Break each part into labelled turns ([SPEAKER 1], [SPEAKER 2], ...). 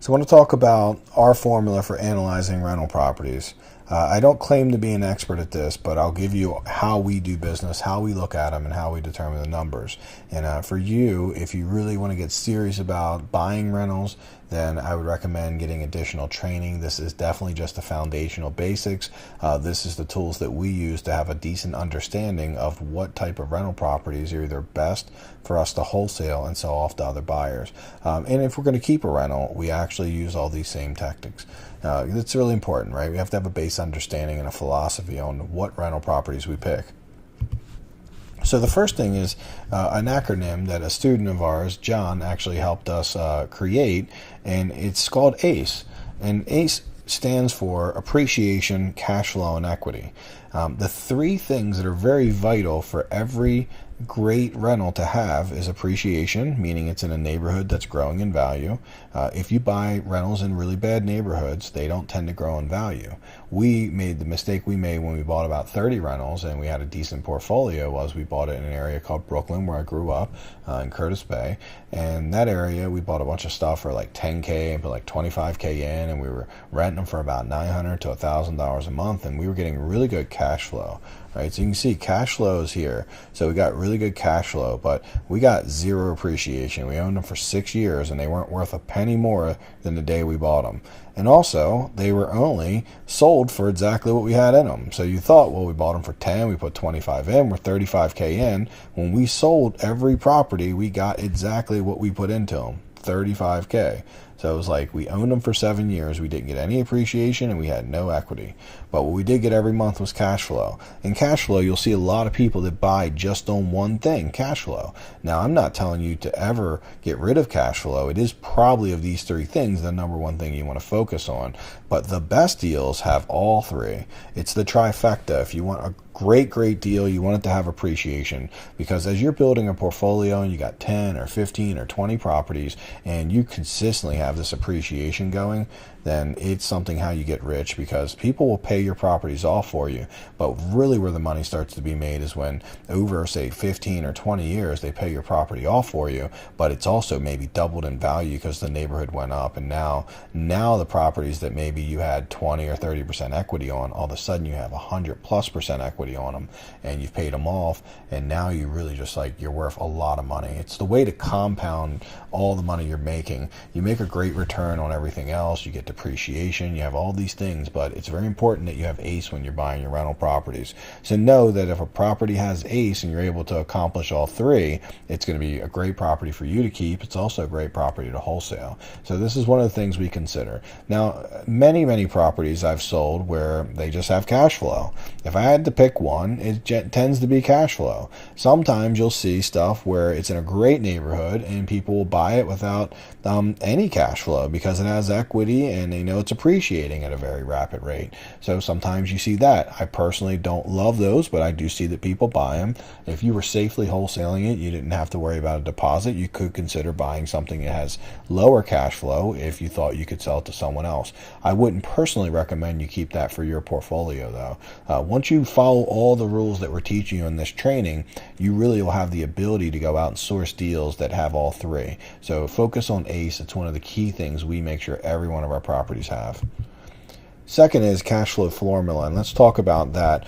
[SPEAKER 1] So I want to talk about our formula for analyzing rental properties. I don't claim to be an expert at this, but I'll give you how we do business, how we look at them, and how we determine the numbers. And for you, if you really want to get serious about buying rentals, then I would recommend getting additional training. This is definitely just the foundational basics. This is the tools that we use to have a decent understanding of what type of rental properties are either best for us to wholesale and sell off to other buyers. And if we're going to keep a rental, we actually use all these same tactics. It's really important, right? We have to have a base understanding and a philosophy on what rental properties we pick. So the first thing is an acronym that a student of ours, John, actually helped us create, and it's called ACE. And ACE stands for Appreciation, Cash Flow, and Equity. The three things that are very vital for every great rental to have is appreciation, meaning it's in a neighborhood that's growing in value. If you buy rentals in really bad neighborhoods, they don't tend to grow in value. We made the mistake we made when we bought about 30 rentals and we had a decent portfolio was we bought it in an area called Brooklyn, where I grew up, in Curtis Bay. And that area, we bought a bunch of stuff for like 10K and put like 25K in, and we were renting them for about $900 to $1,000 a month, and we were getting really good cash flow. Right, so you can see cash flow is here. So we got really good cash flow, but we got zero appreciation. We owned them for 6 years, and they weren't worth a penny more than the day we bought them. And also, they were only sold for exactly what we had in them. So you thought, well, we bought them for 10, we put 25 in, we're 35K in. When we sold every property, we got exactly what we put into them, 35K. So it was like we owned them for 7 years, we didn't get any appreciation, and we had no equity. But what we did get every month was cash flow. In cash flow, you'll see a lot of people that buy just on one thing, cash flow. Now, I'm not telling you to ever get rid of cash flow. It is probably of these three things the number one thing you want to focus on. But the best deals have all three. It's the trifecta. If you want a great deal, you want it to have appreciation, because as you're building a portfolio and you got 10 or 15 or 20 properties and you consistently have this appreciation going, then it's something how you get rich, because people will pay your properties off for you. But really where the money starts to be made is when over, say, 15 or 20 years, they pay your property off for you, but it's also maybe doubled in value because the neighborhood went up. And now the properties that maybe you had 20 or 30% equity on, all of a sudden you have 100+% equity on them, and you've paid them off, and now you really just like, you're worth a lot of money. It's the way to compound all the money you're making. You make a great return on everything else, you get depreciation, you have all these things, but it's very important that you have ACE when you're buying your rental properties. So know that if a property has ACE and you're able to accomplish all three, it's going to be a great property for you to keep. It's also a great property to wholesale. So this is one of the things we consider. Now, many properties I've sold where they just have cash flow. If I had to pick one, it tends to be cash flow. Sometimes you'll see stuff where it's in a great neighborhood and people will buy it without any cash flow because it has equity and they know it's appreciating at a very rapid rate. So sometimes you see that. I personally don't love those, but I do see that people buy them. If you were safely wholesaling it, you didn't have to worry about a deposit. You could consider buying something that has lower cash flow if you thought you could sell it to someone else. I wouldn't personally recommend you keep that for your portfolio, though. Once you follow all the rules that we're teaching you in this training, you really will have the ability to go out and source deals that have all three. So focus on ACE. It's one of the key things we make sure every one of our properties have. Second is cash flow formula, and let's talk about that.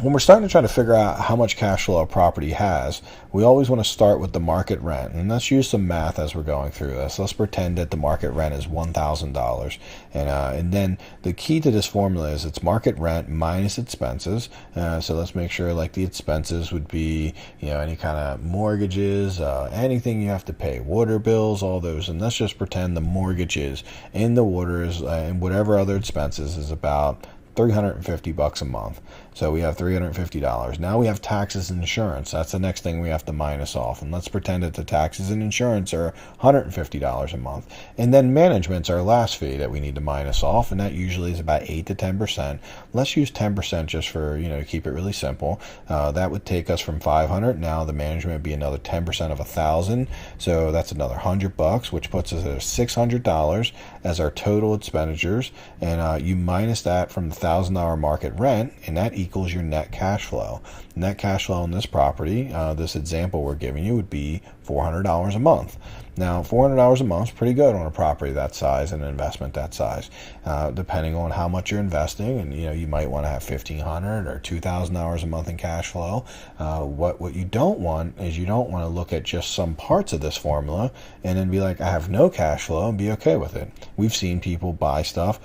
[SPEAKER 1] When we're starting to try to figure out how much cash flow a property has, we always want to start with the market rent. And let's use some math as we're going through this. Let's pretend that the market rent is $1,000. And then the key to this formula is it's market rent minus expenses. So let's make sure like the expenses would be, any kind of mortgages, anything you have to pay, water bills, all those. And let's just pretend the mortgages and the waters and whatever other expenses is about $350 a month. So we have $350. Now we have taxes and insurance. That's the next thing we have to minus off. And let's pretend that the taxes and insurance are $150 a month. And then management's our last fee that we need to minus off, and that usually is about 8 to 10%. Let's use 10% just for, to keep it really simple. That would take us from $500. Now the management would be another 10% of $1,000. So that's another $100, which puts us at $600 as our total expenditures. And you minus that from the $1,000 market rent, and that equals your net cash flow. Net cash flow on this property, this example we're giving you, would be $400 a month. Now, $400 a month is pretty good on a property that size and an investment that size, depending on how much you're investing. And you might want to have $1,500 or $2,000 a month in cash flow. What you don't want is you don't want to look at just some parts of this formula and then be like, I have no cash flow, and be okay with it. We've seen people buy stuff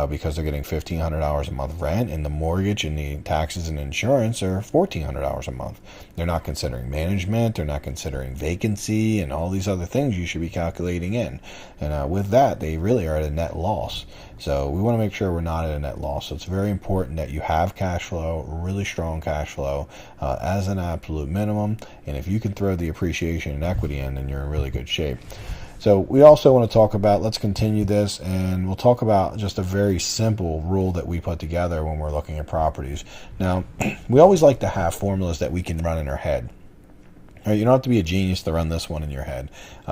[SPEAKER 1] because they're getting $1,500 a month rent, and the mortgage and the taxes and insurance are $1,400 a month. They're not considering management, they're not considering vacancy, and all these other things you should be calculating in. And with that, they really are at a net loss. So we want to make sure we're not at a net loss. So it's very important that you have cash flow, really strong cash flow, as an absolute minimum. And if you can throw the appreciation and equity in, then you're in really good shape. So we also want to talk about, let's continue this, and we'll talk about just a very simple rule that we put together when we're looking at properties. Now, we always like to have formulas that we can run in our head. Right, you don't have to be a genius to run this one in your head.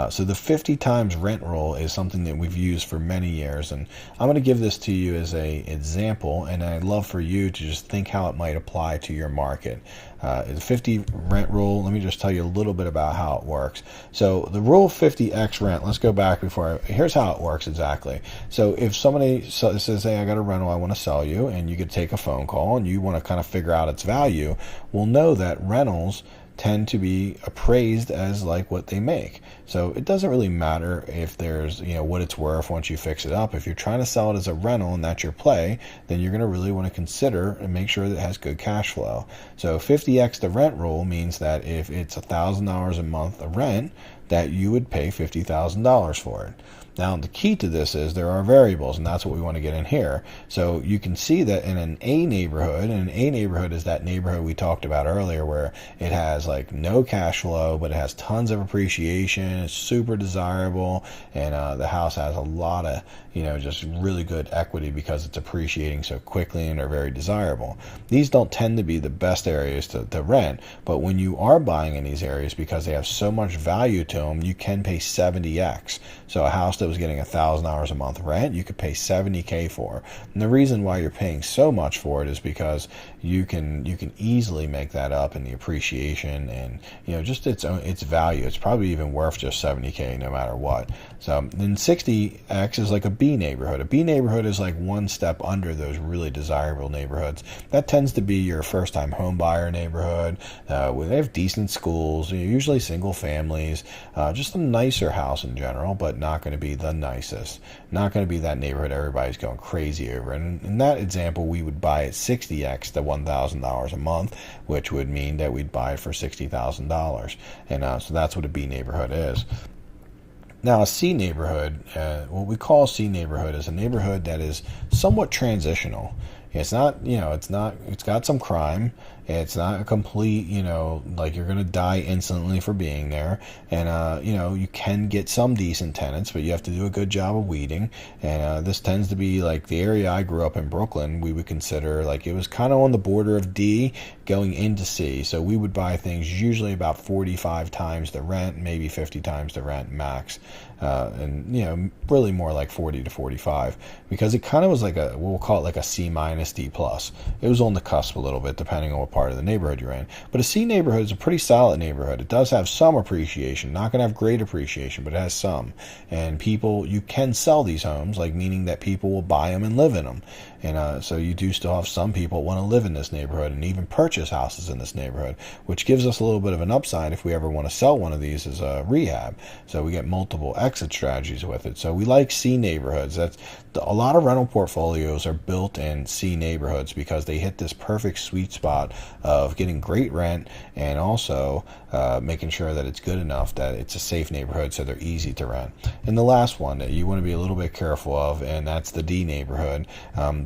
[SPEAKER 1] So the 50 times rent rule is something that we've used for many years, and I'm going to give this to you as an example, and I'd love for you to just think how it might apply to your market. The 50 rent rule, let me just tell you a little bit about how it works. So the rule of 50x rent, let's go back here's how it works exactly. So if somebody says, hey, I got a rental I want to sell you, and you could take a phone call and you want to kind of figure out its value, we'll know that rentals tend to be appraised as like what they make. So it doesn't really matter if there's, what it's worth once you fix it up. If you're trying to sell it as a rental and that's your play, then you're going to really want to consider and make sure that it has good cash flow. So 50x the rent rule means that if it's $1,000 a month of rent, that you would pay $50,000 for it. Now, the key to this is there are variables, and that's what we want to get in here. So you can see that in an A neighborhood, and an A neighborhood is that neighborhood we talked about earlier where it has like no cash flow, but it has tons of appreciation, it's super desirable, and the house has a lot of, just really good equity because it's appreciating so quickly and are very desirable. These don't tend to be the best areas to rent, but when you are buying in these areas, because they have so much value to them, you can pay 70x. So a house that was getting $1,000 a month rent, you could pay $70K for. And the reason why you're paying so much for it is because you can easily make that up in the appreciation and just its value. It's probably even worth just $70K no matter what. So then 60x is like a B neighborhood. A B neighborhood is like one step under those really desirable neighborhoods. That tends to be your first-time home buyer neighborhood. Where they have decent schools, usually single families, just a nicer house in general, but not going to be the nicest. Not going to be that neighborhood everybody's going crazy over. And in that example, we would buy at 60x the $1,000 a month, which would mean that we'd buy it for $60,000. And so that's what a B neighborhood is. Now, a C neighborhood, what we call a C neighborhood is a neighborhood that is somewhat transitional. It's not, it's got some crime. It's not a complete, like you're going to die instantly for being there. And, you can get some decent tenants, but you have to do a good job of weeding. And this tends to be like the area I grew up in, Brooklyn, we would consider like it was kind of on the border of D going into C. So we would buy things usually about 45 times the rent, maybe 50 times the rent max. And, really more like 40 to 45 because it kind of was like we'll call it like a C minus D plus. It was on the cusp a little bit depending on what part of the neighborhood you're in. But a C neighborhood is a pretty solid neighborhood. It does have some appreciation, not going to have great appreciation, but it has some. And you can sell these homes, like meaning that people will buy them and live in them. And so you do still have some people want to live in this neighborhood and even purchase houses in this neighborhood, which gives us a little bit of an upside if we ever want to sell one of these as a rehab. So we get multiple exit strategies with it. So we like C neighborhoods. A lot of rental portfolios are built in C neighborhoods because they hit this perfect sweet spot of getting great rent and also making sure that it's good enough that it's a safe neighborhood so they're easy to rent. And the last one that you want to be a little bit careful of, and that's the D neighborhood.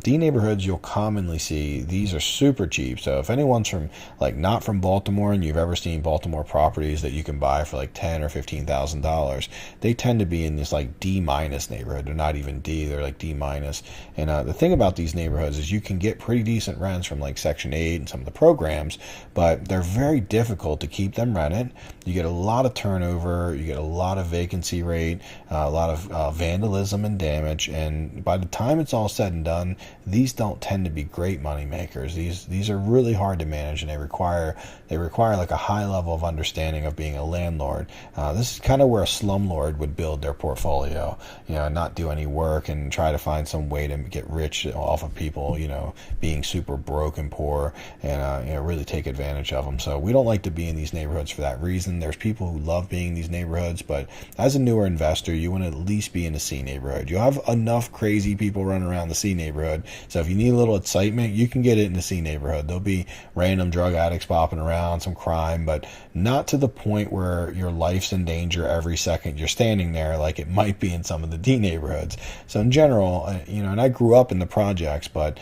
[SPEAKER 1] D neighborhoods you'll commonly see, these are super cheap. So if anyone's not from Baltimore and you've ever seen Baltimore properties that you can buy for like $10,000 or $15,000, they tend to be in this like D minus neighborhood. They're not even D, they're like D minus. And the thing about these neighborhoods is you can get pretty decent rents from like Section 8 and some of the programs, but they're very difficult to keep them rented. You get a lot of turnover, you get a lot of vacancy rate, a lot of vandalism and damage, and by the time it's all said and done, these don't tend to be great money makers. These are really hard to manage, and they require like a high level of understanding of being a landlord. This is kind of where a slumlord would build their portfolio, not do any work and try to find some way to get rich off of people, being super broke and poor, and really take advantage of them. So we don't like to be in these neighborhoods for that reason. There's people who love being in these neighborhoods, but as a newer investor, you want to at least be in the C neighborhood. You have enough crazy people running around the C neighborhood, so if you need a little excitement, you can get it in the C neighborhood. There'll be random drug addicts popping around, some crime, but not to the point where your life's in danger every second you're standing there like it might be in some of the D neighborhoods. So in general, and I grew up in the projects, but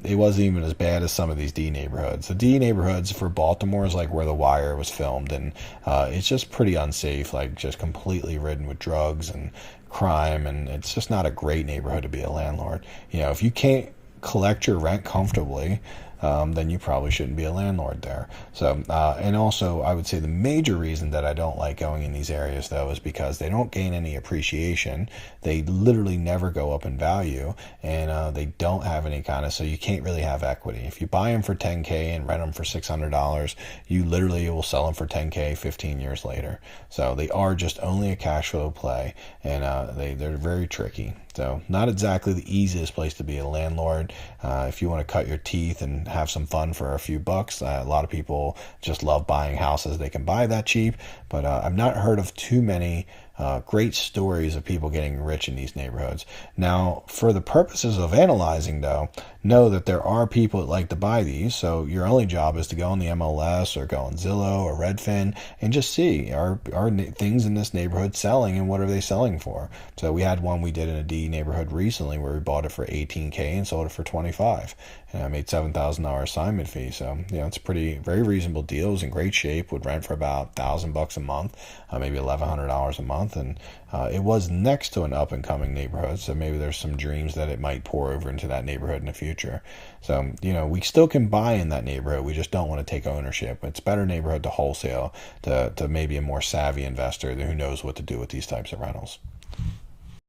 [SPEAKER 1] it wasn't even as bad as some of these D neighborhoods. The D neighborhoods for Baltimore is like where The Wire was filmed, and it's just pretty unsafe, like just completely ridden with drugs and crime, and it's just not a great neighborhood to be a landlord. If you can't collect your rent comfortably, then you probably shouldn't be a landlord there. So, and also, I would say the major reason that I don't like going in these areas, though, is because they don't gain any appreciation. They literally never go up in value, and they don't have any so you can't really have equity. If you buy them for $10K and rent them for $600, you literally will sell them for $10K 15 years later. So they are just only a cash flow play, and they're very tricky. So not exactly the easiest place to be a landlord. If you want to cut your teeth and have some fun for a few bucks, a lot of people just love buying houses they can buy that cheap, but I've not heard of too many great stories of people getting rich in these neighborhoods. Now, for the purposes of analyzing, though, know that there are people that like to buy these, so your only job is to go on the MLS or go on Zillow or Redfin and just see, are things in this neighborhood selling, and what are they selling for? So we had one we did in a D neighborhood recently where we bought it for $18K and sold it for $25, and I made $7,000 assignment fee. So it's very reasonable deal. It was in great shape, would rent for about $1,000 a month, maybe $1,100 a month, and it was next to an up and coming neighborhood, so maybe there's some dreams that it might pour over into that neighborhood in the future. So we still can buy in that neighborhood, we just don't want to take ownership. It's a better neighborhood to wholesale to maybe a more savvy investor who knows what to do with these types of rentals.